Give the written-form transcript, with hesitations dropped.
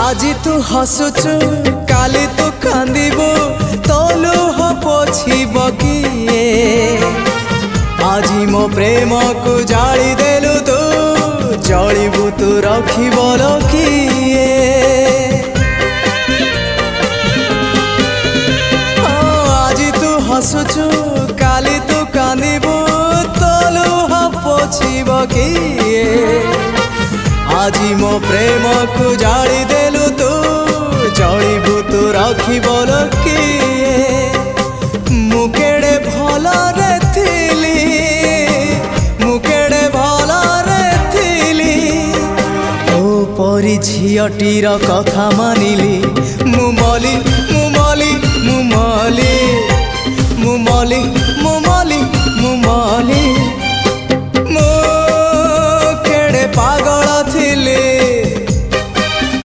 আজি তু হসুচু কালি তু কান্দিবু তলু পছিব কিয়ে আজি মো প্রেম কু জালি দেলু তু জলিবু তু রখিব কিয়ে আজি তু হসুচু কালি তু কান্দিবু তলু পছিব কিয়ে আজি মো প্রেম কু জালি দেলু তু জলিবু তু রখিব কিয়ে মু কেড়ে ভলরে থিলি মু কেড়ে ভলরে থিলি ও পরি ঝিয়টির কথা মানিলি মু মলি মু মলি মু মলি মু মলি মু মলি মু মলি